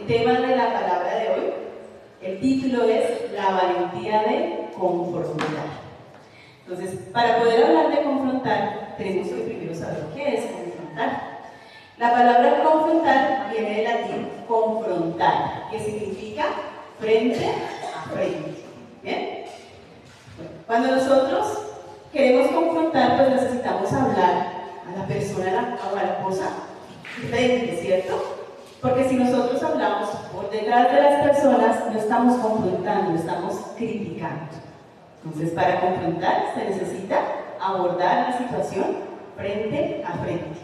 el tema de la palabra de hoy, el título es La valentía de confrontar. Entonces, para poder hablar de confrontar, tenemos que primero saber qué es confrontar. La palabra confrontar viene del latín confrontar, que significa frente a frente. ¿Bien? Bueno, cuando nosotros queremos confrontar, pues necesitamos hablar a la persona o a la cosa frente, ¿cierto? Porque si nosotros hablamos por detrás de las personas, no estamos confrontando, estamos criticando. Entonces, para confrontar se necesita abordar la situación frente a frente.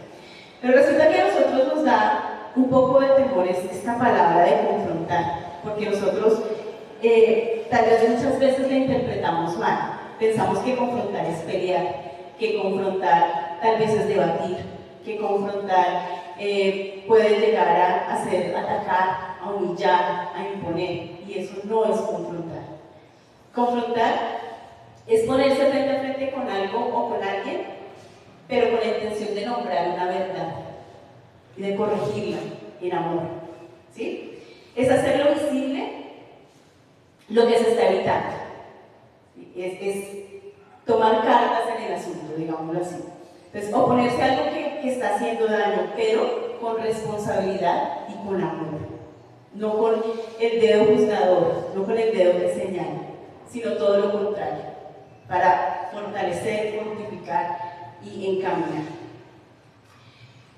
Pero resulta que a nosotros nos da un poco de temor esta palabra de confrontar, porque nosotros tal vez muchas veces la interpretamos mal. Pensamos que confrontar es pelear, que confrontar tal vez es debatir, que confrontar puede llegar a hacer atacar, a humillar, a imponer, y eso no es confrontar. Confrontar es ponerse frente a frente con algo o con alguien, pero con la intención de nombrar una verdad y de corregirla en amor, ¿sí? Es hacerlo visible lo que se está evitando, es tomar cartas en el asunto, digámoslo así. Entonces, oponerse a algo que está haciendo daño, pero con responsabilidad y con amor, no con el dedo juzgador, no con el dedo que señala, sino todo lo contrario, para fortalecer, fortificar y encaminar.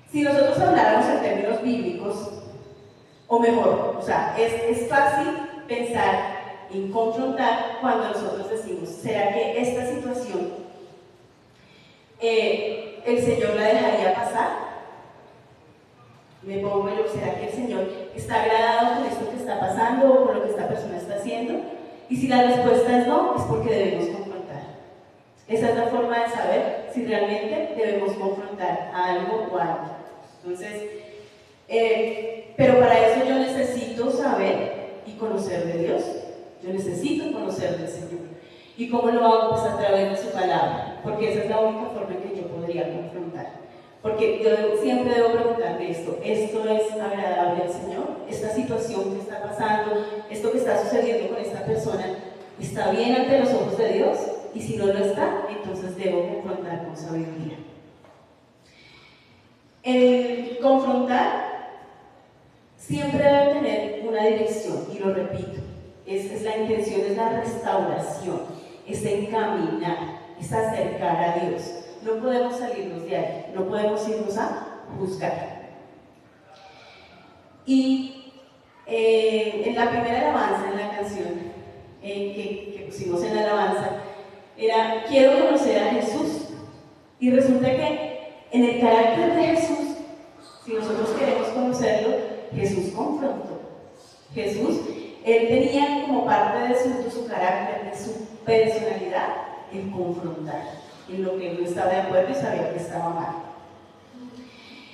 Si nosotros habláramos en términos bíblicos, o mejor, es fácil pensar en confrontar cuando nosotros decimos, ¿será que esta situación el Señor la dejaría pasar? Me pongo yo, ¿será que el Señor está agradado con esto que está pasando o con lo que esta persona está haciendo? Y si la respuesta es no, es porque debemos confrontar. Esa es la forma de saber si realmente debemos confrontar a algo o a alguien. Entonces, pero para eso yo necesito saber y conocer de Dios. Yo necesito conocer del Señor. ¿Y cómo lo hago? Pues a través de su palabra, porque esa es la única forma en que yo podría confrontar. Porque yo siempre debo preguntarme ¿esto es agradable al Señor? ¿Esta situación que está pasando, esto que está sucediendo con esta persona, está bien ante los ojos de Dios? Y si no lo está, entonces debo confrontar con sabiduría. El confrontar siempre debe tener una dirección, y lo repito, es la intención, es la restauración, es encaminar, es acercar a Dios. No podemos salirnos de ahí, no podemos irnos a juzgar. Y en la primera alabanza, en la canción que pusimos en la alabanza, era quiero conocer a Jesús. Y resulta que en el carácter de Jesús, si nosotros queremos conocerlo, Jesús confrontó. Jesús, él tenía como parte de su carácter, de su personalidad, el confrontar en lo que él no estaba de acuerdo y sabía que estaba mal.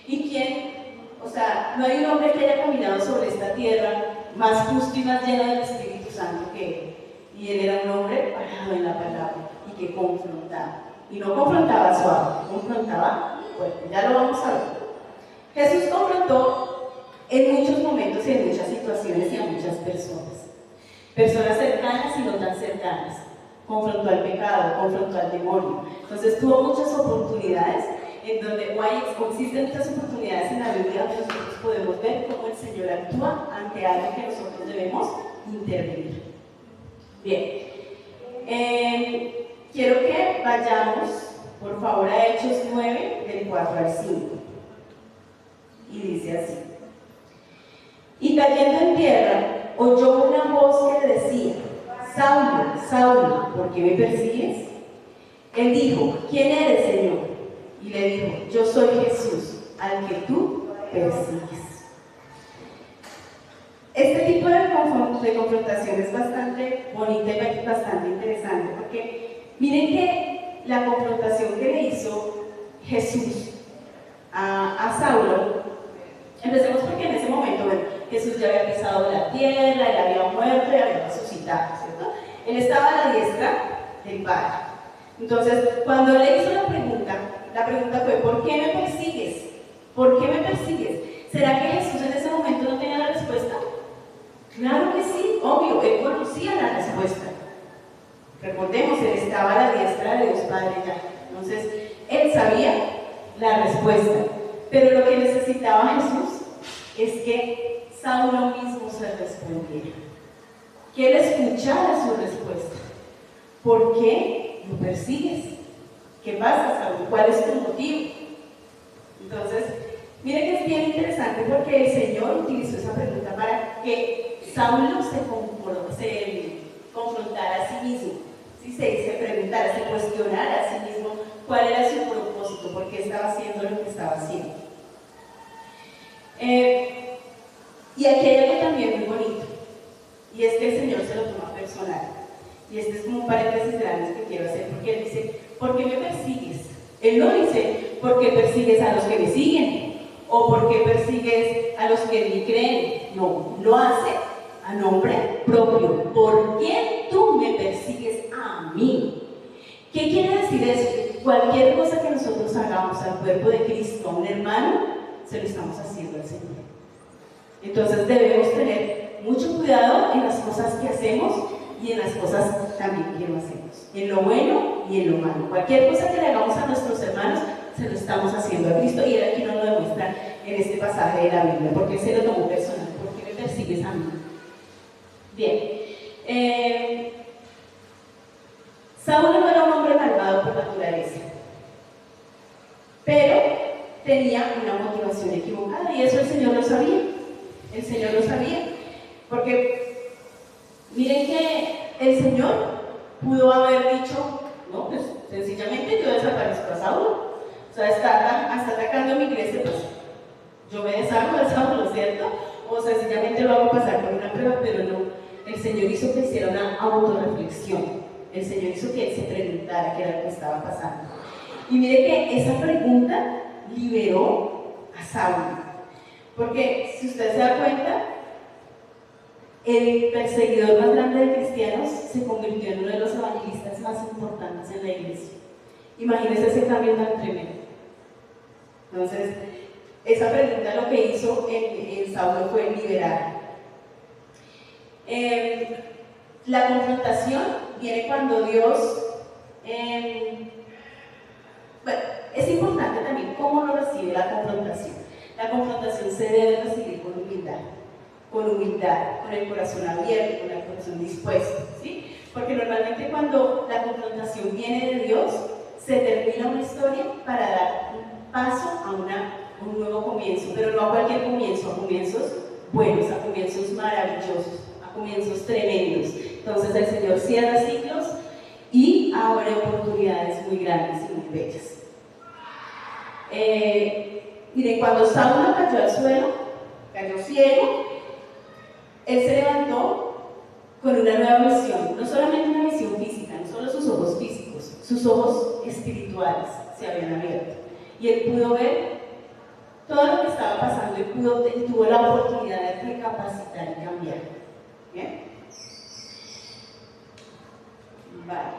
¿Y quién? No hay un hombre que haya caminado sobre esta tierra más justo y más lleno del Espíritu Santo que él. Y él era un hombre parado en la palabra y que confrontaba. Y no confrontaba suave, confrontaba fuerte. Ya lo vamos a ver. Jesús confrontó en muchos momentos y en muchas situaciones y a muchas personas. Personas cercanas y no tan cercanas. Confrontó al pecado, confrontó al demonio. Entonces tuvo muchas oportunidades en donde existen muchas oportunidades en la Biblia donde nosotros podemos ver cómo el Señor actúa ante algo que nosotros debemos intervenir. Bien, quiero que vayamos por favor a Hechos 9 del 4 al 5 y dice así: y cayendo en tierra oyó una voz que le decía, Saulo, Saulo, ¿por qué me persigues? Él dijo, ¿quién eres, Señor? Y le dijo, yo soy Jesús, al que tú persigues. Este tipo de confrontación es bastante bonita y bastante interesante, porque miren que la confrontación que le hizo Jesús a Saulo, empecemos porque en ese momento, Jesús ya había pisado la tierra, él había muerto y había resucitado, ¿cierto? Él estaba a la diestra del Padre. Entonces, cuando le hizo la pregunta fue, ¿por qué me persigues? ¿Por qué me persigues? ¿Será que Jesús en ese momento no tenía la respuesta? es que Saulo mismo se respondiera, que él escuchara su respuesta. ¿Por qué lo persigues? ¿Qué pasa, Saulo? ¿Cuál es tu motivo? Entonces, mire que es bien interesante porque el Señor utilizó esa pregunta para que Saulo se confrontara a sí mismo, ¿sí? se preguntara, se cuestionara a sí mismo cuál era su propósito, por qué estaba haciendo lo que estaba haciendo. Y aquí hay algo también muy bonito, y es que el Señor se lo toma personal. Y este es como un paréntesis grande que quiero hacer, porque Él dice, ¿por qué me persigues? Él no dice, ¿por qué persigues a los que me siguen? O ¿por qué persigues a los que ni creen? No, lo hace a nombre propio. ¿Por qué tú me persigues a mí? ¿Qué quiere decir eso? Cualquier cosa que nosotros hagamos al cuerpo de Cristo, a un hermano, se lo estamos haciendo al Señor. Entonces debemos tener mucho cuidado en las cosas que hacemos y en las cosas también que no hacemos, en lo bueno y en lo malo. Cualquier cosa que le hagamos a nuestros hermanos, se lo estamos haciendo a Cristo, y Él aquí nos lo demuestra en este pasaje de la Biblia, porque Él se lo tomó personal. ¿Por qué me persigues a mí? Bien, Saulo no era un hombre malvado por naturaleza, pero tenía una motivación equivocada, y eso el Señor lo sabía. El Señor lo sabía, porque miren que el Señor pudo haber dicho, no, pues sencillamente yo desaparezco a Saulo. O sea, está atacando a mi iglesia, pues yo me desarmo de Saulo, ¿cierto? O sencillamente lo hago pasar por una prueba, pero no. El Señor hizo que hiciera una autorreflexión. El Señor hizo que él se preguntara qué era lo que estaba pasando. Y mire que esa pregunta liberó a Saulo. Porque si usted se da cuenta, el perseguidor más grande de cristianos se convirtió en uno de los evangelistas más importantes en la iglesia. Imagínense ese cambio tan tremendo. Entonces, esa pregunta lo que hizo en Saulo fue liberar. La confrontación viene cuando Dios... bueno, es importante también cómo lo recibe la confrontación. La confrontación se debe recibir con humildad, con el corazón abierto, con el corazón dispuesto, ¿sí? Porque normalmente cuando la confrontación viene de Dios, se termina una historia para dar un paso a un nuevo comienzo, pero no a cualquier comienzo, a comienzos buenos, a comienzos maravillosos, a comienzos tremendos. Entonces el Señor cierra ciclos y abre oportunidades muy grandes y muy bellas. Miren, cuando Saulo cayó al suelo, cayó ciego, él se levantó con una nueva visión, no solamente una visión física, no solo sus ojos físicos, sus ojos espirituales se habían abierto, y él pudo ver todo lo que estaba pasando y tuvo la oportunidad de recapacitar y cambiar. ¿Bien? Vale.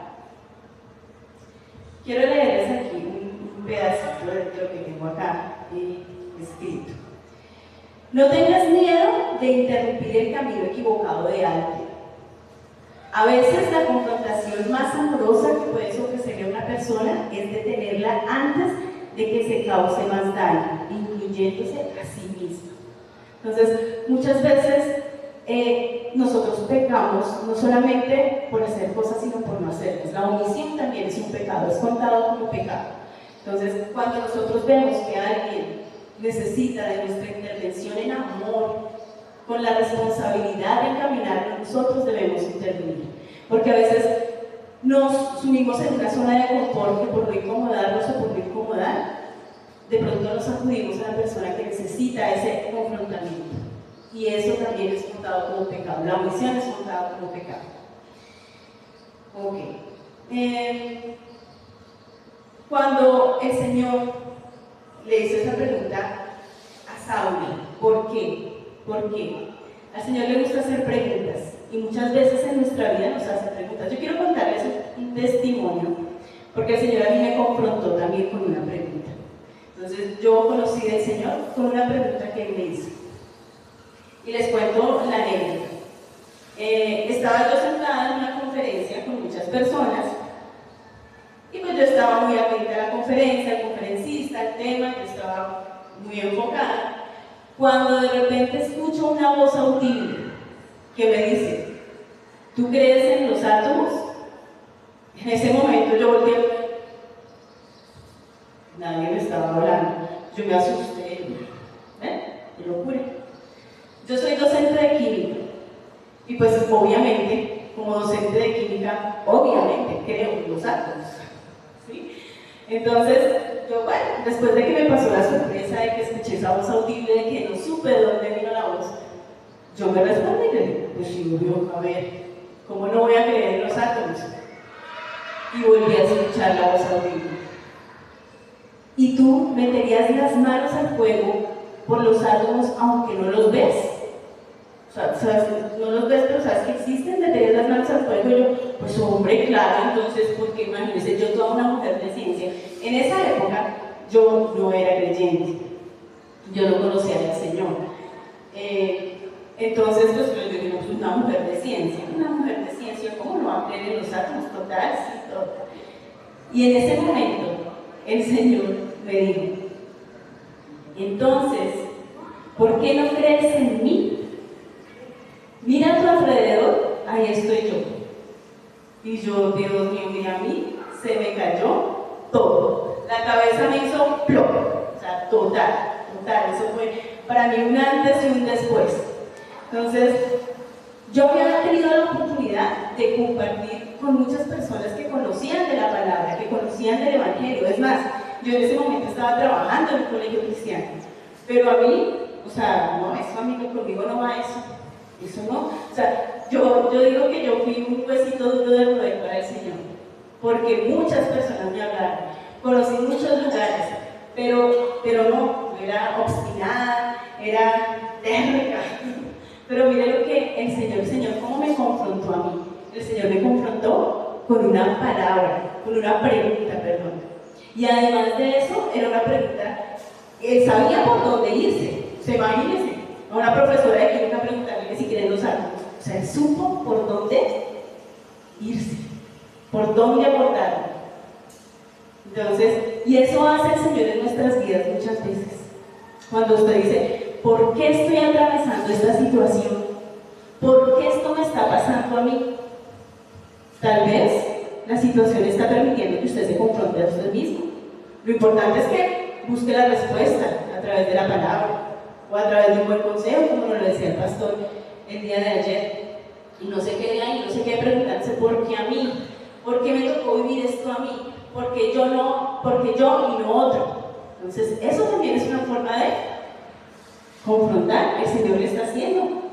Quiero leerles aquí un pedacito de lo que tengo acá escrito. No tengas miedo de interrumpir el camino equivocado de alguien. A veces la confrontación más amorosa que puedes ofrecerle a una persona es detenerla antes de que se cause más daño, incluyéndose a sí misma. Entonces, muchas veces nosotros pecamos no solamente por hacer cosas, sino por no hacerlas. La omisión también es un pecado, es contado como pecado. Entonces, cuando nosotros vemos que alguien necesita de nuestra intervención en amor, con la responsabilidad de encaminarlo, nosotros debemos intervenir. Porque a veces nos sumimos en una zona de confort que por no incomodarnos o por no incomodar, de pronto nos acudimos a la persona que necesita ese confrontamiento. Y eso también es contado como pecado. La omisión es contada como pecado. Ok. Cuando el Señor le hizo esa pregunta a Saulo, ¿por qué? ¿Por qué? Al Señor le gusta hacer preguntas y muchas veces en nuestra vida nos hace preguntas. Yo quiero contarles un testimonio, porque el Señor a mí me confrontó también con una pregunta. Entonces yo conocí del Señor con una pregunta que Él me hizo. Y les cuento la anécdota. Estaba yo sentada en una conferencia con muchas personas y pues yo estaba muy atenta a la conferencia, al conferencista, al tema, yo estaba muy enfocada. Cuando de repente escucho una voz audible que me dice, ¿tú crees en los átomos? En ese momento yo volteé, nadie me estaba hablando, yo me asusté, qué locura. Yo soy docente de química y pues obviamente, como docente de química, obviamente creo en los átomos, ¿sí? Entonces, yo, bueno, después de que me pasó la sorpresa de que escuché esa voz audible, de que no supe de dónde vino la voz, yo me respondí y le dije, pues sí, a ver, ¿cómo no voy a creer en los átomos? Y volví a escuchar la voz audible. ¿Y tú meterías las manos al fuego por los átomos aunque no los ves? O sea, no los ves, pero sabes que existen, meterías las manos al fuego. Y yo, pues hombre, claro, entonces, porque imagínense, yo toda una mujer de ciencia. En esa época, yo no era creyente, yo no conocía al Señor. Entonces, pues yo digo, pues una mujer de ciencia, ¿cómo no va a creer en los átomos? Total, sí, total. Y en ese momento, el Señor me dijo, entonces, ¿por qué no crees en mí? Mira a tu alrededor, ahí estoy yo. Y yo, Dios mío, mira a mí, se me cayó todo. La cabeza me hizo plop, o sea, total. Eso fue para mí un antes y un después. Entonces, yo había tenido la oportunidad de compartir con muchas personas que conocían de la palabra, que conocían del Evangelio. Es más, yo en ese momento estaba trabajando en un colegio cristiano. Pero a mí, o sea, no, eso a mí conmigo no va eso no. O sea, yo digo que yo fui un huesito duro de roer para el Señor. Porque muchas personas me hablaron, conocí muchos lugares, pero no era obstinada, era terca. Pero mire lo que el Señor, ¿cómo me confrontó a mí? El Señor me confrontó con una palabra, con una pregunta, perdón. Y además de eso, era una pregunta, él sabía por dónde irse. Se imagínense, a una profesora de química preguntarle si quieren los átomos. O sea, él supo por dónde irse, por dónde abordarlo. Entonces, y eso hace el Señor en nuestras vidas muchas veces. Cuando usted dice, ¿por qué estoy atravesando esta situación? ¿Por qué esto me está pasando a mí? Tal vez la situación está permitiendo que usted se confronte a usted mismo. Lo importante es que busque la respuesta a través de la palabra o a través de un buen consejo, como nos lo decía el pastor el día de ayer. Y no se quede ahí, no se quede preguntándose ¿por qué a mí? ¿Por qué me tocó vivir esto a mí? ¿Por qué yo y no otro? Entonces, eso también es una forma de confrontar que el Señor le está haciendo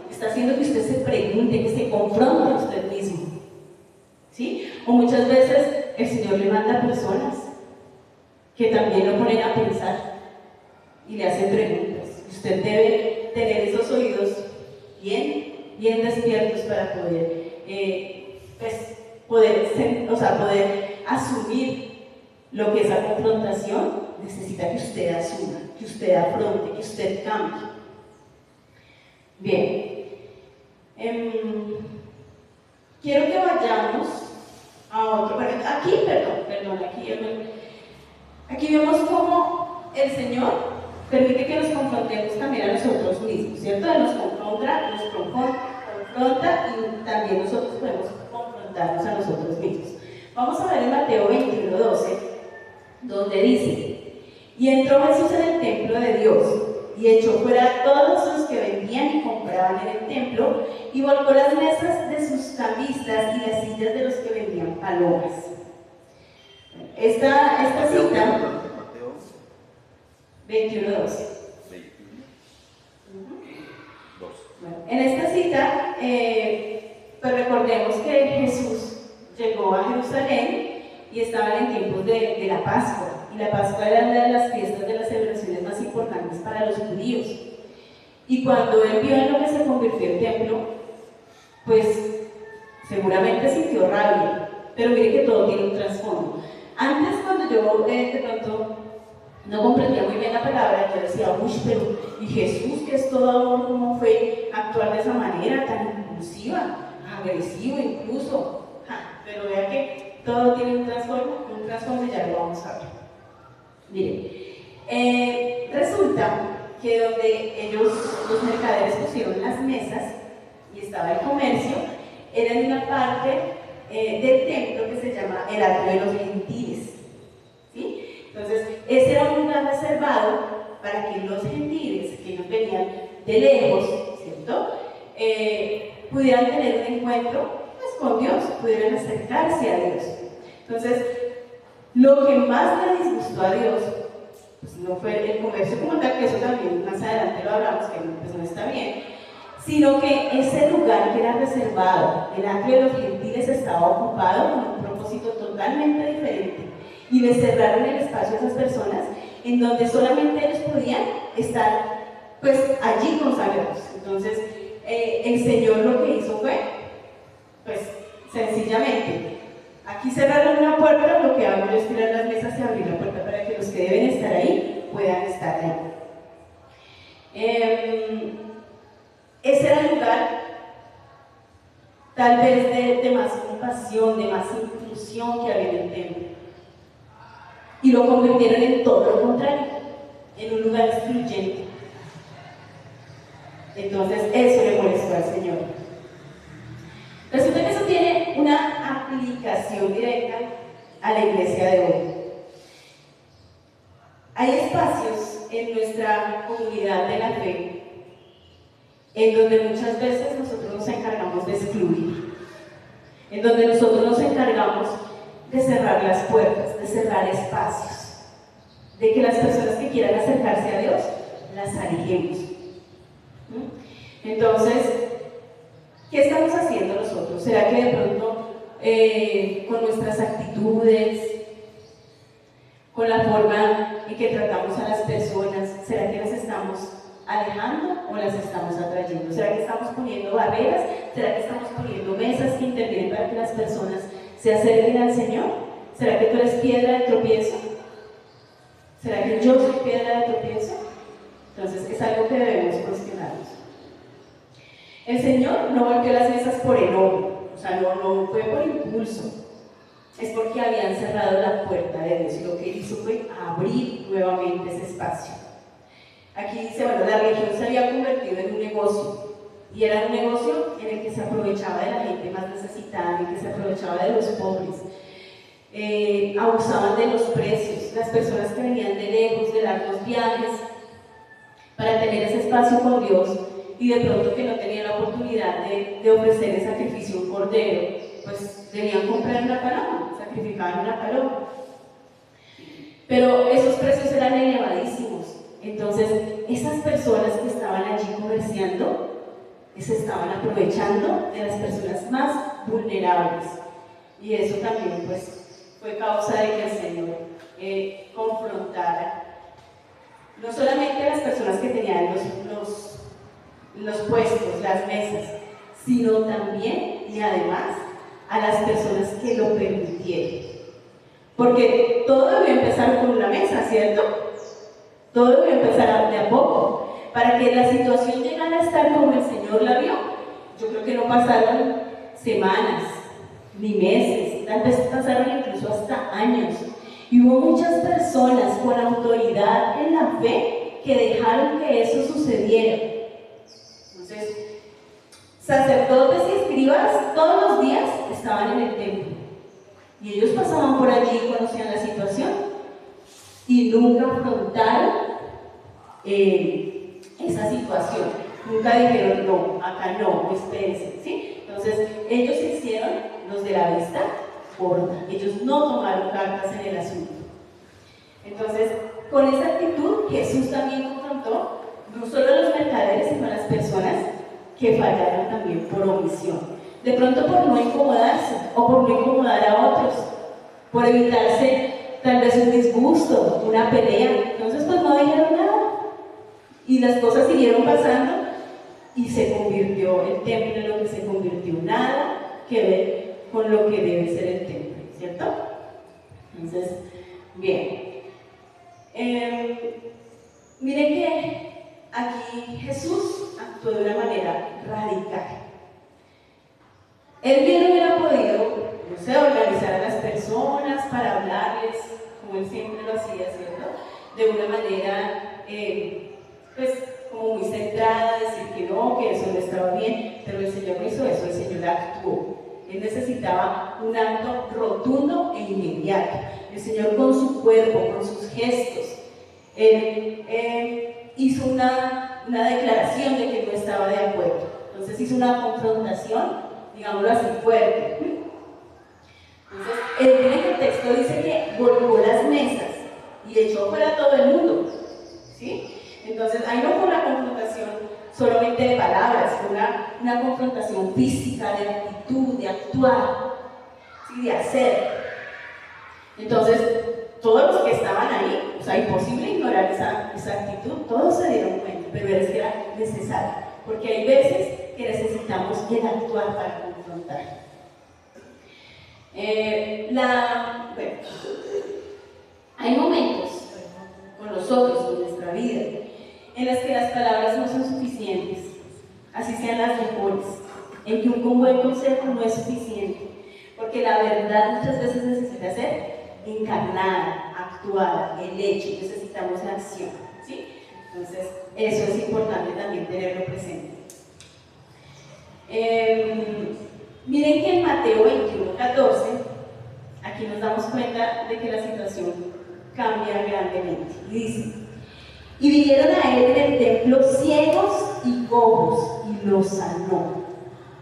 que usted se pregunte, que se confronte a usted mismo, ¿sí? O muchas veces el Señor le manda personas que también lo ponen a pensar y le hacen preguntas. Usted debe tener esos oídos bien despiertos para poder asumir lo que esa confrontación necesita que usted asuma, que usted afronte, que usted cambie. Bien, quiero que vayamos a otro, aquí vemos cómo el Señor permite que nos confrontemos también a nosotros mismos, ¿cierto? Nos confronta y también nosotros podemos confrontarnos a nosotros mismos. Vamos a ver en Mateo 21:12, donde dice, y entró Jesús en el templo de Dios, y echó fuera a todos los que vendían y compraban en el templo, y volcó las mesas de sus cambistas y las sillas de los que vendían palomas. Esta cita, 21:12. Bueno, en esta cita, pues recordemos que Jesús llegó a Jerusalén y estaban en tiempos de la Pascua. Y la Pascua era una de las fiestas, de las celebraciones más importantes para los judíos. Y cuando él vio en lo que se convirtió el templo, pues seguramente sintió rabia. Pero mire que todo tiene un trasfondo. Antes, cuando yo de pronto no comprendía muy bien la palabra, yo decía, uy, pero ¿y Jesús, que es todo amor, cómo fue actuar de esa manera tan impulsiva, agresivo incluso? Pero vea que todo tiene un trasfondo y ya lo vamos a ver. Mire, resulta que donde ellos, los mercaderes, pusieron las mesas y estaba el comercio, era en una parte del templo que se llama el atrio de los gentiles, ¿sí? Entonces, ese era un lugar reservado para que los gentiles, que ellos venían de lejos, ¿cierto? Pudieran tener un encuentro pues, con Dios, pudieran acercarse a Dios. Entonces, lo que más le disgustó a Dios pues, no fue el comercio como tal, que eso también más adelante lo hablamos, que pues, no está bien, sino que ese lugar que era reservado, el atrio de los gentiles, estaba ocupado con un propósito totalmente diferente, y le cerraron el espacio a esas personas en donde solamente ellos podían estar pues allí consagrados. Entonces el Señor lo que hizo fue pues sencillamente aquí cerraron una puerta, lo que hago yo es tirar las mesas y abrir la puerta para que los que deben estar ahí puedan estar ahí. Ese era el lugar tal vez de más compasión, de más inclusión que había en el templo, y lo convirtieron en todo lo contrario, en un lugar excluyente. Entonces eso le molestó al Señor. Resulta que eso tiene una aplicación directa a la iglesia de hoy. Hay espacios en nuestra comunidad de la fe en donde muchas veces nosotros nos encargamos de excluir, en donde nosotros nos encargamos de cerrar las puertas, de cerrar espacios, de que las personas que quieran acercarse a Dios las alejemos. Entonces, ¿qué estamos haciendo nosotros? ¿Será que de pronto con nuestras actitudes, con la forma en que tratamos a las personas, será que las estamos alejando o las estamos atrayendo? ¿Será que estamos poniendo barreras? ¿Será que estamos poniendo mesas que intervienen para que las personas se acerquen al Señor? ¿Será que tú eres piedra de tropiezo? ¿Será que yo soy piedra de tropiezo? Entonces es algo que debemos cuestionarnos. El Señor no volteó las mesas por enojo, o sea, no fue por impulso, es porque habían cerrado la puerta de Dios, y lo que hizo fue abrir nuevamente ese espacio. Aquí dice, bueno, la religión se había convertido en un negocio, y era un negocio en el que se aprovechaba de la gente más necesitada, en el que se aprovechaba de los pobres, abusaban de los precios, las personas que venían de lejos, de largos viajes, para tener ese espacio con Dios, y de pronto que no tenían la oportunidad de ofrecer el sacrificio un cordero, pues debían comprar una paloma, sacrificaban una paloma. Pero esos precios eran elevadísimos, entonces esas personas que estaban allí comerciando se estaban aprovechando de las personas más vulnerables, y eso también pues fue causa de que el Señor confrontara no solamente a las personas que tenían los puestos, las mesas, sino también y además a las personas que lo permitieron. Porque todo debe empezar con una mesa, ¿cierto? Todo debe empezar de a poco. Para que la situación llegara a estar como el Señor la vio, yo creo que no pasaron semanas, ni meses, tal vez pasaron incluso hasta años. Y hubo muchas personas con autoridad en la fe que dejaron que eso sucediera. Entonces, sacerdotes y escribas todos los días estaban en el templo, y ellos pasaban por allí y conocían la situación, y nunca afrontaron esa situación, nunca dijeron no, acá no, espérense, ¿sí? Entonces ellos se hicieron los de la vista gorda, ellos no tomaron cartas en el asunto. Entonces, con esa actitud Jesús también confrontó no solo a los mercaderes, sino a las personas que fallaron también por omisión, de pronto por no incomodarse o por no incomodar a otros, por evitarse tal vez un disgusto, una pelea. Entonces pues no dijeron nada y las cosas siguieron pasando, y se convirtió el templo en lo que se convirtió, nada que ver con lo que debe ser el templo, ¿cierto? Entonces, bien, miren que aquí Jesús actuó de una manera radical. Él bien hubiera podido, no sé, organizar a las personas para hablarles, como él siempre lo hacía, ¿cierto? De una manera pues como muy centrada, decir que no, que eso no estaba bien, pero el Señor no hizo eso, el Señor actuó. Él necesitaba un acto rotundo e inmediato. El Señor con su cuerpo, con sus gestos, Él hizo una declaración de que no estaba de acuerdo. Entonces hizo una confrontación, digámoslo así, fuerte. Entonces, en el texto dice que volcó las mesas y echó fuera a todo el mundo, ¿sí? Entonces, ahí no fue una confrontación solamente de palabras, fue una confrontación física, de actitud, de actuar, ¿sí? De hacer. Entonces, todos los que estaban ahí, o sea, imposible ignorar esa actitud, todos se dieron cuenta, pero es que era necesario, porque hay veces que necesitamos el actuar para confrontar. Hay momentos con nosotros, con nuestra vida, en los que las palabras no son suficientes, así sean las mejores, en que un buen consejo no es suficiente, porque la verdad muchas veces necesita ser encarnada, actuada, el hecho, necesitamos la acción, ¿sí? Entonces, eso es importante también tenerlo presente. Miren que en Mateo 21:14, aquí nos damos cuenta de que la situación cambia grandemente. Y dice: y vinieron a él en el templo ciegos y cojos, y los sanó.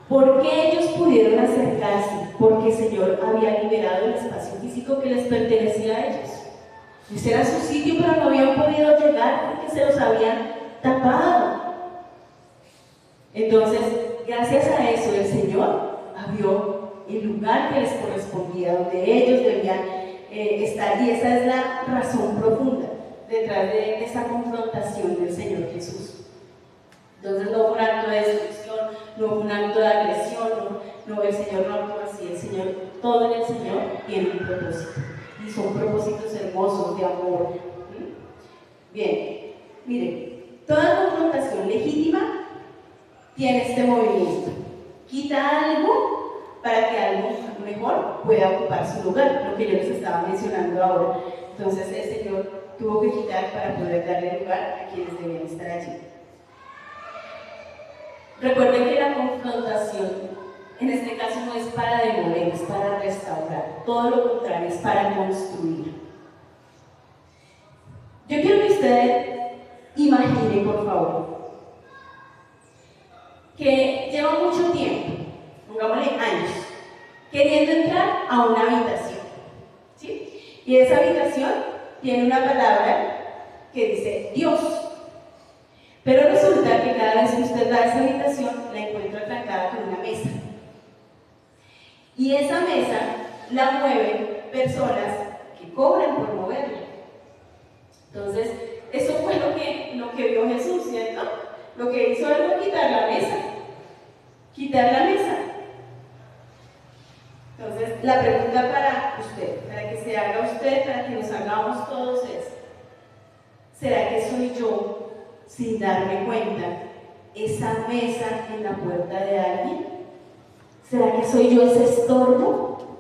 ¿Por qué ellos pudieron acercarse? Porque el Señor había liberado el espacio físico que les pertenecía a ellos. Ese era su sitio, pero no habían podido llegar porque se los habían tapado. Entonces, gracias a eso, el Señor abrió el lugar que les correspondía, donde ellos debían estar, y esa es la razón profunda detrás de esa confrontación del Señor Jesús. Entonces no fue un acto de destrucción, no fue un acto de agresión, no, el Señor no actuó así, el Señor, todo en el Señor tiene un propósito, y son propósitos hermosos de amor. Bien, miren, toda confrontación legítima tiene este movimiento: quita algo para que algo mejor pueda ocupar su lugar, lo que yo les estaba mencionando ahora. Entonces el Señor tuvo que quitar para poder darle lugar a quienes debían estar allí. Recuerden que la confrontación en este caso no es para demoler, es para restaurar, todo lo contrario, es para construir. Yo quiero que usted imagine, por favor, que lleva mucho tiempo, pongámosle años, queriendo entrar a una habitación, ¿sí? Y esa habitación tiene una palabra que dice Dios. Pero resulta que cada vez que usted va a esa habitación, la encuentra trancada con una mesa. Y esa mesa la mueven personas que cobran por moverla. Entonces, eso fue lo que vio Jesús, ¿cierto? Lo que hizo fue quitar la mesa. Quitar la mesa. Entonces, la pregunta para usted, para que se haga usted, para que nos hagamos todos es: ¿será que soy yo, sin darme cuenta, esa mesa en la puerta de alguien? ¿Será que soy yo ese estorbo?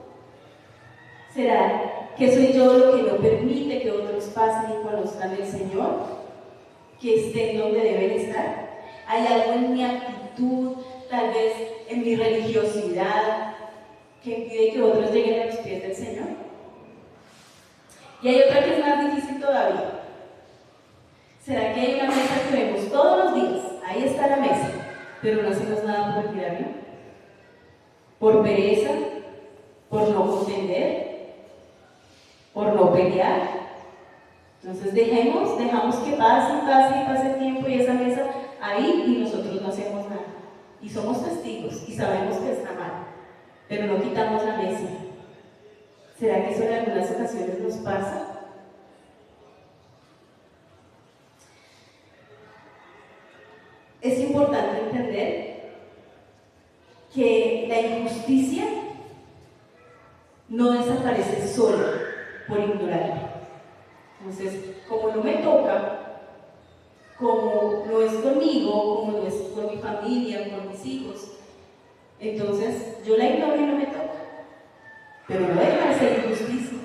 ¿Será que soy yo lo que no permite que otros pasen y conozcan el Señor? ¿Que estén donde deben estar? ¿Hay algo en mi actitud, tal vez en mi religiosidad, que impide que otros lleguen a los pies del Señor? Y hay otra que es más difícil todavía. ¿Será que hay una mesa que vemos todos los días? Ahí está la mesa, pero no hacemos nada por retirarla. Por pereza, por no contender, por no pelear. Entonces dejamos que pase el tiempo y esa mesa ahí, y nosotros no hacemos nada. Y somos testigos y sabemos que está mal, pero no quitamos la mesa. ¿Será que eso en algunas ocasiones nos pasa? Es importante entender que la injusticia no desaparece solo por ignorarla. Entonces, como no me toca, como no es conmigo, como no es con mi familia, con mis hijos, entonces yo la ignoro y no me toca. Pero no deja de ser injusticia,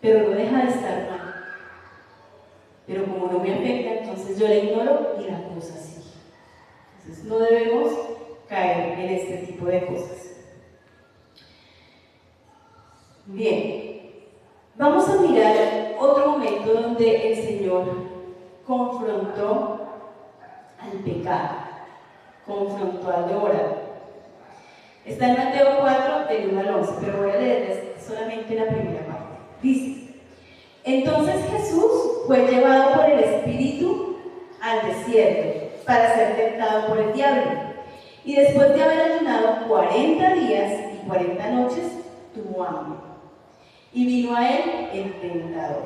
pero no deja de estar mal. pero como no me afecta, entonces yo la ignoro y la cosa sigue. Entonces no debemos caer en este tipo de cosas. Bien, vamos a mirar otro momento donde el Señor confrontó al pecado, confrontó al devorador. Está en Mateo 4, del 1 al 11, pero voy a leerles solamente la primera parte. Dice: entonces Jesús fue llevado por el Espíritu al desierto para ser tentado por el diablo. Y después de haber ayunado 40 días y 40 noches, tuvo hambre. Y vino a él el tentador.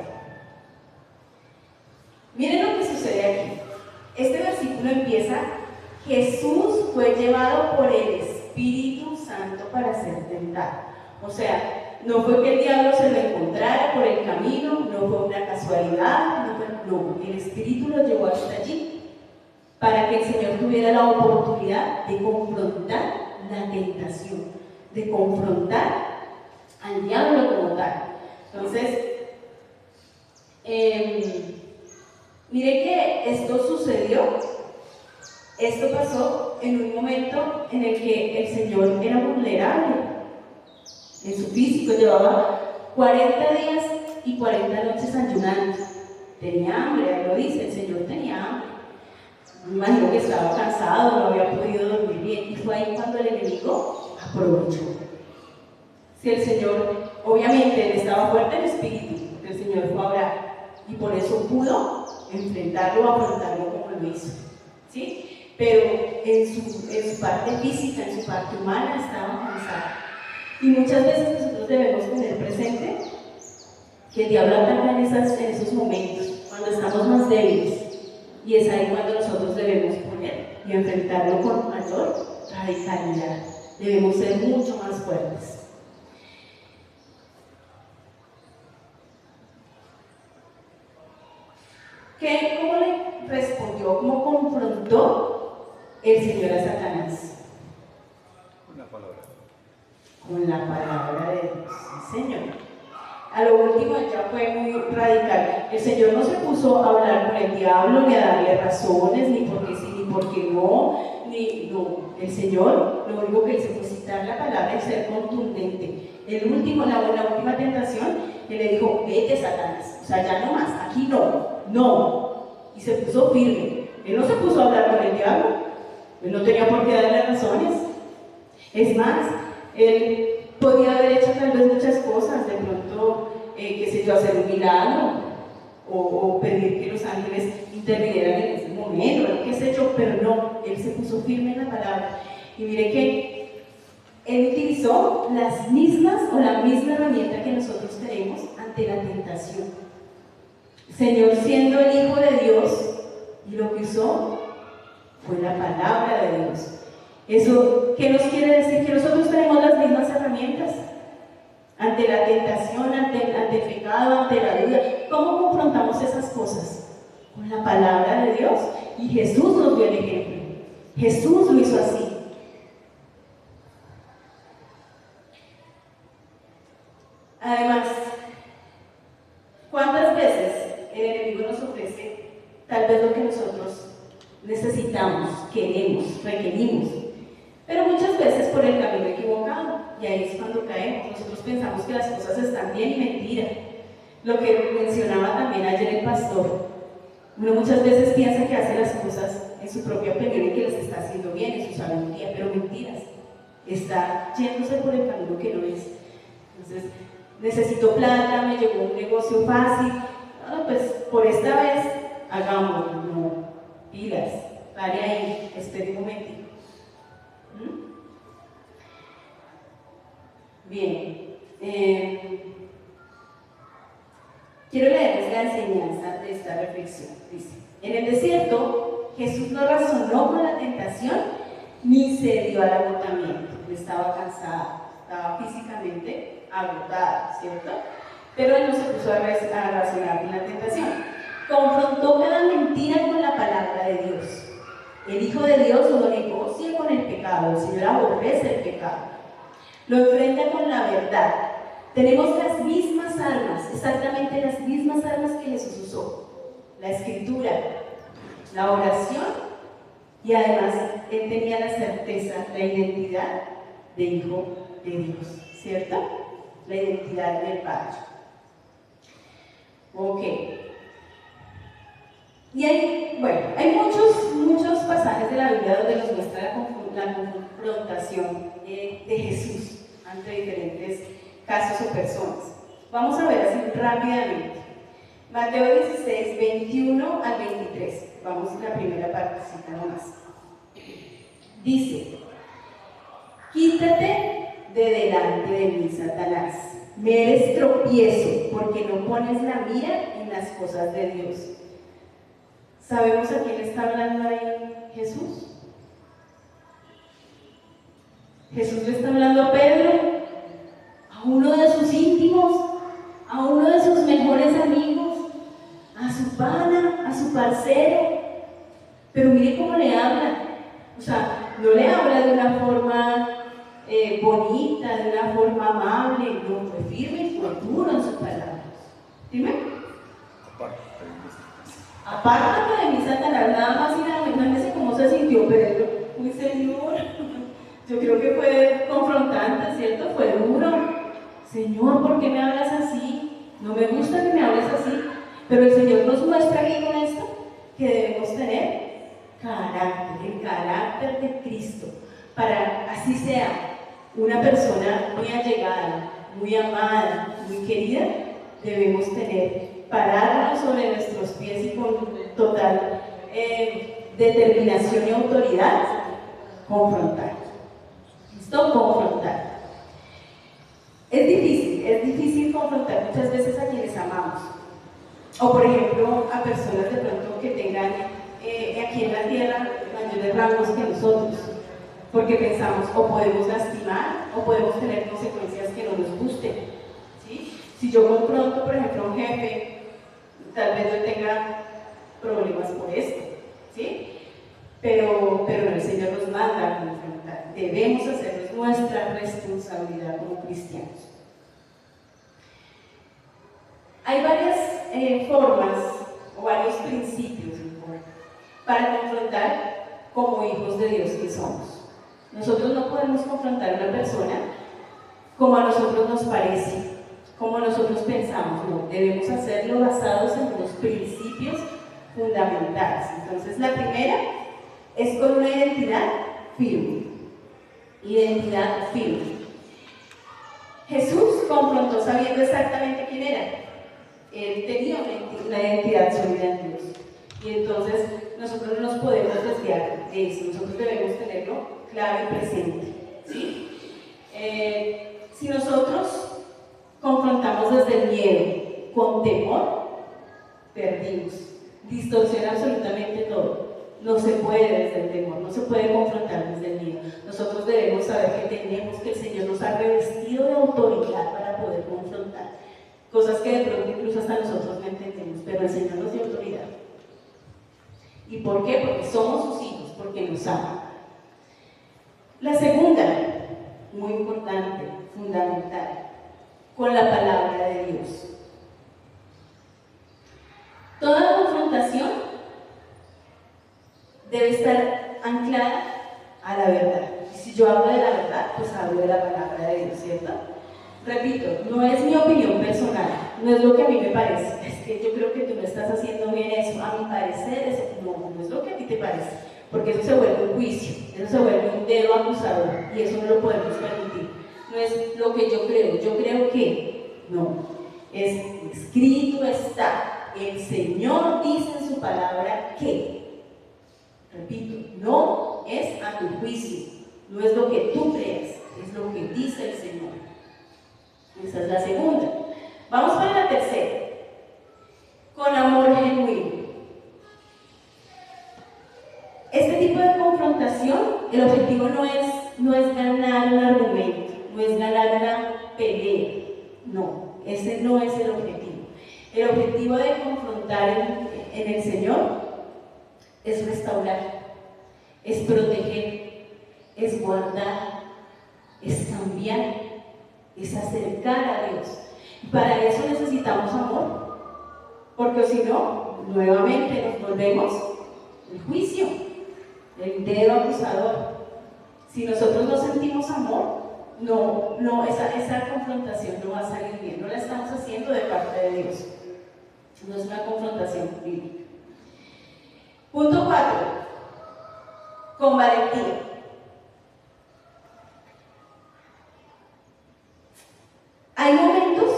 Miren lo que sucede aquí. Este versículo empieza: Jesús fue llevado por el Espíritu Santo para ser tentado. O sea, no fue que el diablo se lo encontrara por el camino, no fue una casualidad, no, el Espíritu lo llevó hasta allí para que el Señor tuviera la oportunidad de confrontar la tentación, de confrontar al diablo como tal. Entonces, mire que esto sucedió, esto pasó en un momento en el que el Señor era vulnerable en su físico, llevaba 40 días y 40 noches ayunando, tenía hambre, ahí lo dice, el Señor tenía hambre. Me imagino que estaba cansado, no había podido dormir bien, y fue ahí cuando el enemigo aprovechó. Si el Señor, obviamente, él estaba fuerte en espíritu, porque el Señor fue a orar, y por eso pudo enfrentarlo, afrontarlo como lo hizo, ¿sí? Pero en su parte física, en su parte humana, estaba cansado. Y muchas veces nosotros debemos tener presente que el diablo ataca en esos momentos, cuando estamos más débiles, y es ahí cuando nosotros debemos poner y enfrentarlo con mayor radicalidad. Debemos ser mucho más fuertes. ¿Cómo le respondió? ¿Cómo confrontó el Señor a Satanás? Con la palabra. Con la palabra de Dios, sí, Señor. A lo último ya fue muy radical. El Señor no se puso a hablar con el diablo, ni a darle razones, ni porque sí, ni porque no, no. El Señor, lo único que hizo fue citar la palabra y ser contundente. La última tentación, Él le dijo: vete, Satanás, o sea, ya no más, aquí no. Y se puso firme. Él no se puso a hablar con el diablo, él no tenía por qué darle razones. Es más, él podía haber hecho tal vez muchas cosas, de pronto, qué sé yo, hacer un milagro, o pedir que los ángeles intervinieran en ese momento, qué sé yo, pero no, él se puso firme en la palabra. Y mire que él utilizó la misma herramienta que nosotros tenemos ante la tentación. El Señor, siendo el Hijo de Dios, y lo que usó fue la palabra de Dios. ¿Eso qué nos quiere decir? Que nosotros tenemos las mismas herramientas ante la tentación, ante el pecado, ante la duda. ¿Cómo confrontamos esas cosas? Con la palabra de Dios. Y Jesús nos dio el ejemplo. Jesús lo hizo así. Además, ¿cuántas veces el enemigo nos ofrece tal vez lo que nosotros necesitamos, queremos, requerimos? Pero muchas veces por el camino equivocado, y ahí es cuando caemos. Nosotros pensamos que las cosas están bien y mentira. Lo que mencionaba también ayer el pastor, uno muchas veces piensa que hace las cosas en su propia opinión y que las está haciendo bien, en su sabiduría, pero mentiras. Está yéndose por el camino que no es. Entonces, necesito plata, me llegó un negocio fácil, pues por esta vez hagámoslo, no, pilas, pare ahí, espere un momentito. Bien, quiero leerles la enseñanza de esta reflexión. Dice: en el desierto, Jesús no razonó con la tentación ni se dio al agotamiento. Estaba cansado, estaba físicamente agotado, ¿cierto? Pero él no se puso a razonar con la tentación. Confrontó cada mentira con la palabra de Dios. El Hijo de Dios no negocia con el pecado, el Señor aborrece el pecado. Lo enfrenta con la verdad. Tenemos las mismas armas, exactamente las mismas armas que Jesús usó. la escritura, la oración, y además él tenía la certeza, la identidad de hijo de Dios, ¿cierto? La identidad del Padre. Ok. Y hay muchos pasajes de la Biblia donde nos muestra la confrontación de Jesús ante diferentes casos o personas. Vamos a ver así rápidamente. Mateo 16, 21 al 23. Vamos a la primera partecita nomás. Dice: quítate de delante de mí, Satanás. Me eres tropiezo, porque no pones la mira en las cosas de Dios. ¿Sabemos a quién está hablando ahí Jesús? Jesús le está hablando a Pedro, a uno de sus íntimos, a uno de sus mejores amigos, a su pana, a su parcero. Pero mire cómo le habla. O sea, no le habla de una forma bonita, de una forma amable, no, fue firme y fue duro en sus palabras. Dime. Apártate de mí, Satanás, nada más y nada menos. Imagínese cómo se sintió Pedro. Uy, Señor, yo creo que fue confrontante, ¿cierto? Fue duro. Señor, ¿por qué me hablas así? No me gusta que me hables así. Pero el Señor nos muestra aquí con esto que debemos tener carácter, el carácter de Cristo, para así sea una persona muy allegada, muy amada, muy querida. Debemos pararnos sobre nuestros pies y con total determinación y autoridad confrontar. ¿Listo? Confrontar. Es difícil confrontar muchas veces a quienes amamos. O por ejemplo, a personas de pronto que tengan aquí en la tierra mayores rangos que nosotros. Porque pensamos, o podemos lastimar, o podemos tener consecuencias que no nos gusten. ¿Sí? Si yo confronto, por ejemplo, a un jefe, tal vez yo tenga problemas por esto, ¿sí? Pero no, el Señor nos manda a confrontar. Debemos hacerlo, nuestra responsabilidad como cristianos. Hay varias formas o varios principios para confrontar como hijos de Dios que somos. Nosotros no podemos confrontar a una persona como a nosotros nos parece, como nosotros pensamos, no, debemos hacerlo basados en unos principios fundamentales. Entonces, la primera es con una identidad firme. Identidad firme. Jesús confrontó sabiendo exactamente quién era. Él tenía una identidad sólida en Dios. Y entonces, nosotros no nos podemos desviar de eso. Nosotros debemos tenerlo claro y presente. ¿Sí? Si nosotros confrontamos desde el miedo, con temor, perdimos. Distorsiona absolutamente todo. No se puede desde el temor, no se puede confrontar desde el miedo. Nosotros debemos saber que el Señor nos ha revestido de autoridad para poder confrontar. Cosas que de pronto incluso hasta nosotros no entendemos, pero el Señor nos dio autoridad. ¿Y por qué? Porque somos sus hijos, porque nos ama. La segunda, muy importante, fundamental, con la palabra de Dios. Toda confrontación debe estar anclada a la verdad. Y si yo hablo de la verdad, pues hablo de la palabra de Dios, ¿cierto? Repito, no es mi opinión personal, no es lo que a mí me parece. Es que yo creo que tú no estás haciendo bien eso. A mi parecer, no es lo que a ti te parece, porque eso se vuelve un juicio, eso se vuelve un dedo acusador y eso no lo podemos permitir. No es lo que yo creo que no. Es escrito está, el Señor dice en su palabra que, repito, no es a tu juicio, no es lo que tú crees, es lo que dice el Señor. Esa es la segunda. Vamos para la tercera. Con amor genuino. Este tipo de confrontación, el objetivo no es ganar un argumento, no es ganar una pelea. No, ese no es el objetivo. El objetivo de confrontar en el Señor es restaurar, es proteger, es guardar, es cambiar, es acercar a Dios. Y para eso necesitamos amor, porque si no, nuevamente nos volvemos el juicio, el dedo acusador. Si nosotros no sentimos amor, esa confrontación no va a salir bien, no la estamos haciendo de parte de Dios. No es una confrontación bíblica. Punto 4. Con valentía. Hay momentos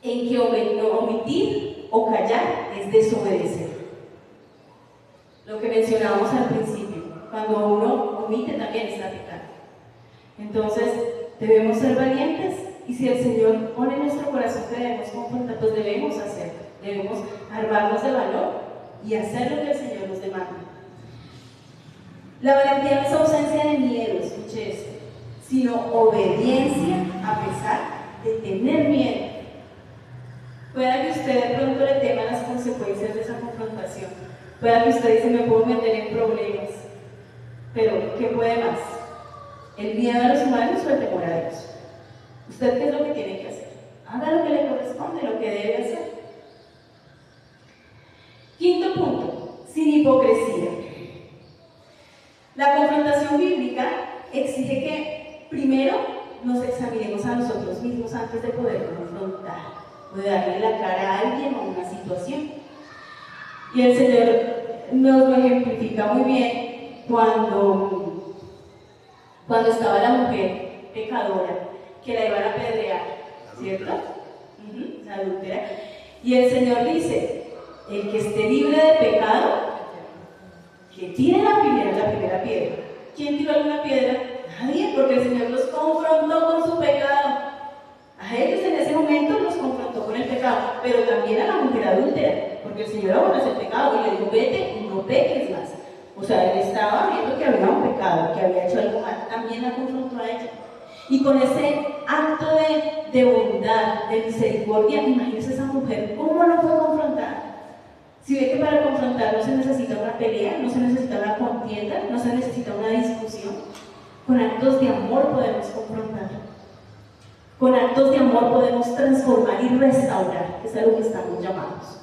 en que omitir o callar es desobedecer. Lo que mencionábamos al principio, cuando uno omite también está pecando. Entonces, debemos ser valientes y si el Señor pone en nuestro corazón que debemos confrontar, pues debemos hacerlo. Debemos armarnos de valor y hacer lo que el Señor nos demanda. La valentía no es ausencia de miedo, escuche esto, sino obediencia a pesar de tener miedo. Pueda que usted de pronto le tema las consecuencias de esa confrontación. Pueda que usted dice, me puedo meter en problemas. Pero, ¿qué puede más? ¿El miedo a los humanos o el temor a Dios? ¿Usted qué es lo que tiene que hacer? Haga lo que le corresponde, lo que debe hacer. Quinto punto, sin hipocresía. La confrontación bíblica exige que primero nos examinemos a nosotros mismos antes de poder confrontar o de darle la cara a alguien o a una situación. Y el Señor nos lo ejemplifica muy bien cuando estaba la mujer pecadora que la iban a apedrear, ¿cierto? La adúltera. Y el Señor dice, el que esté libre de pecado, que tire la primera piedra. ¿Quién tiró alguna piedra? Nadie, porque el Señor los confrontó con su pecado. A ellos en ese momento los confrontó con el pecado, pero también a la mujer adúltera, porque el Señor aborrece el pecado y le dijo, vete y no peques más. O sea, él estaba viendo que había un pecado, que había hecho algo mal, también la confrontó a ella. Y con ese acto de bondad, de misericordia, imagínense esa mujer, ¿cómo lo fue confrontar? Si ve que para confrontar no se necesita una pelea, no se necesita una contienda, no se necesita una discusión, con actos de amor podemos confrontar. Con actos de amor podemos transformar y restaurar, que es a lo que estamos llamados.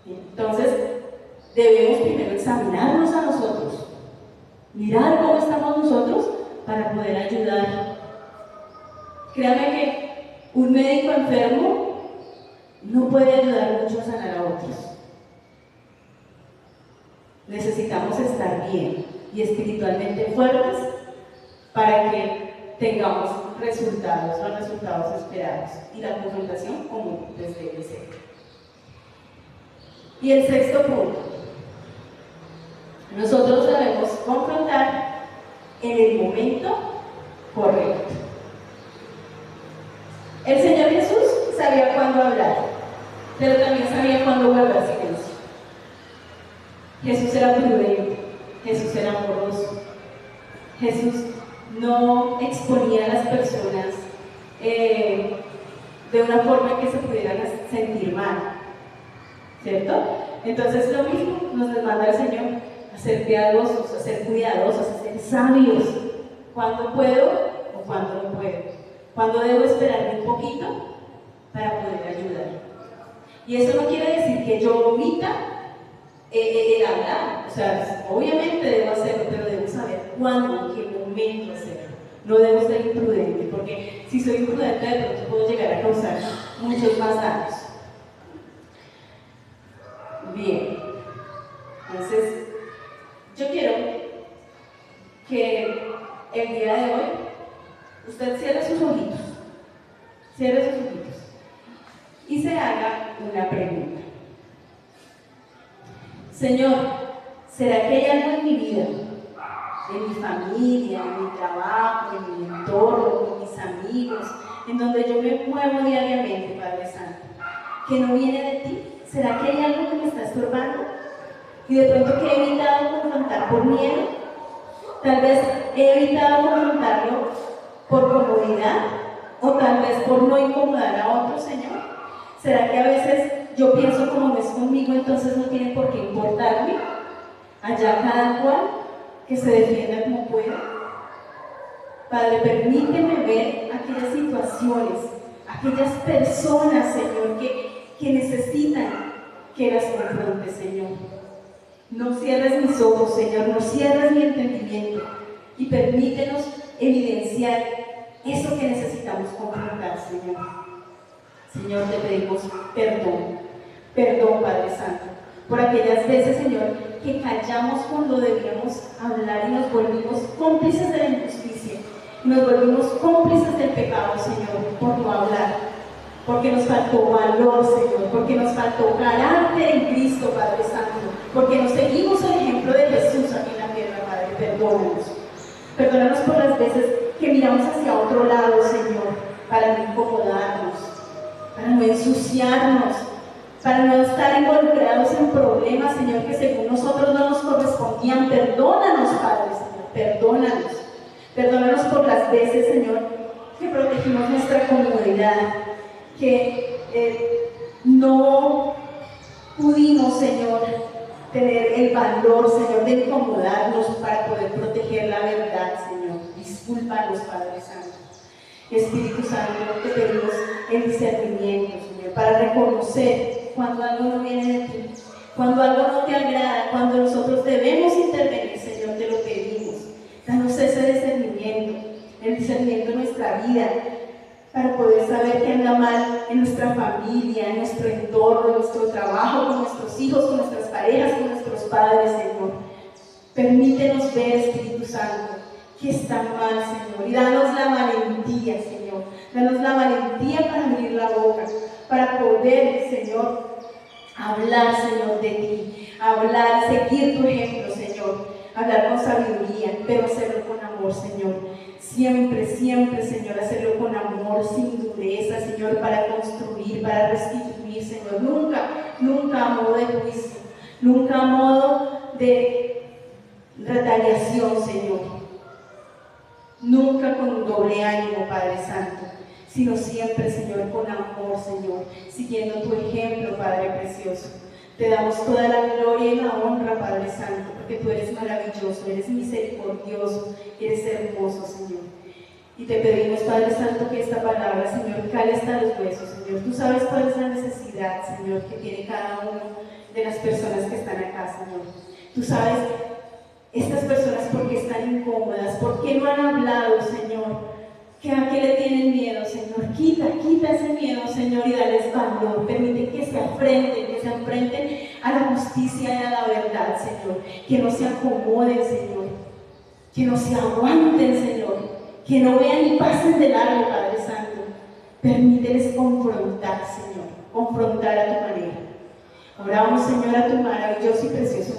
Entonces, debemos primero examinarnos a nosotros, mirar cómo estamos nosotros para poder ayudar. Créanme que un médico enfermo no puede ayudar mucho a sanar a otros. Necesitamos estar bien y espiritualmente fuertes para que tengamos resultados, los resultados esperados y la confrontación como debe ser. Y el sexto punto, nosotros debemos confrontar en el momento correcto. El Señor Jesús sabía cuándo hablar, pero también sabía cuándo guardar silencio. Jesús era prudente, Jesús era amoroso, Jesús no exponía a las personas de una forma que se pudieran sentir mal, ¿cierto? Entonces lo mismo nos demanda el Señor, a ser piadosos, a ser cuidadosos, a ser sabios. ¿Cuándo puedo o cuándo no puedo? ¿Cuándo debo esperarme un poquito para poder ayudar? Y eso no quiere decir que yo omita el hablar. O sea, obviamente debo hacerlo, pero debo saber cuándo, en qué momento hacerlo. No debo ser imprudente, porque si soy imprudente de pronto puedo llegar a causar muchos más daños. Bien, entonces yo quiero que el día de hoy usted cierre sus ojitos y se haga una pregunta. Señor, ¿será que hay algo en mi vida, en mi familia, en mi trabajo, en mi entorno, con mis amigos, en donde yo me muevo diariamente, Padre Santo, que no viene de ti? ¿Será que hay algo que me está estorbando? Y de pronto que he evitado confrontar por miedo, tal vez he evitado confrontarlo por comodidad, o tal vez por no incomodar a otro, Señor. ¿Será que a veces yo pienso como no es conmigo, entonces no tiene por qué importarme? Allá cada cual que se defienda como pueda. Padre, permíteme ver aquellas situaciones aquellas personas, Señor, que necesitan que las confrontes, Señor. No cierres mis ojos, Señor, no cierres mi entendimiento y permítenos evidenciar eso que necesitamos confrontar, Señor. Señor, te pedimos perdón, perdón, Padre Santo, por aquellas veces, Señor, que callamos cuando debíamos hablar y nos volvimos cómplices de la injusticia, nos volvimos cómplices del pecado, Señor, por no hablar. Porque nos faltó valor, Señor, porque nos faltó carácter en Cristo, Padre Santo, porque no seguimos el ejemplo de Jesús aquí en la tierra, Padre. Perdónanos. Perdónanos por las veces que miramos hacia otro lado, Señor, para no incomodarnos, para no ensuciarnos, para no estar involucrados en problemas, Señor, que según nosotros no nos correspondían. Perdónanos, Padre, Señor, perdónanos. Perdónanos por las veces, Señor, que protegimos nuestra comodidad, que no pudimos, Señor, tener el valor, Señor, de incomodarnos para poder proteger la verdad, Señor. Discúlpanos, Padre Santo. Espíritu Santo, te pedimos el discernimiento, Señor, para reconocer cuando algo no viene de ti, cuando algo no te agrada, cuando nosotros debemos intervenir, Señor, te lo pedimos. Danos ese discernimiento, el discernimiento en nuestra vida, para poder saber qué anda mal en nuestra familia, en nuestro entorno, en nuestro trabajo, con nuestros hijos, con nuestras parejas, con nuestros padres, Señor. Permítenos ver, Espíritu Santo, que está mal, Señor, y danos la valentía, Señor. Danos la valentía para abrir la boca, para poder, Señor, hablar, Señor, de ti, hablar, seguir tu ejemplo, Señor, hablar con sabiduría, pero hacerlo con amor, Señor. Siempre, siempre, Señor, hacerlo con amor, sin dureza, Señor, para construir, para restituir, Señor. Nunca, nunca a modo de juicio, nunca a modo de retaliación, Señor. Nunca con un doble ánimo, Padre Santo, sino siempre, Señor, con amor, Señor, siguiendo tu ejemplo, Padre precioso. Te damos toda la gloria y la honra, Padre Santo, porque tú eres maravilloso, eres misericordioso, eres hermoso, Señor. Y te pedimos, Padre Santo, que esta palabra, Señor, cale hasta los huesos, Señor. Tú sabes cuál es la necesidad, Señor, que tiene cada uno de las personas que están acá, Señor. Tú sabes estas personas por qué están incómodas, por qué no han hablado, Señor. ¿A qué le tienen miedo, Señor? Quita ese miedo, Señor, y dales valor. Permite que se enfrenten a la justicia y a la verdad, Señor. Que no se acomoden, Señor. Que no se aguanten, Señor. Que no vean y pasen de largo, Padre Santo. Permíteles confrontar, Señor. Confrontar a tu manera. Oramos, Señor, a tu maravilloso y precioso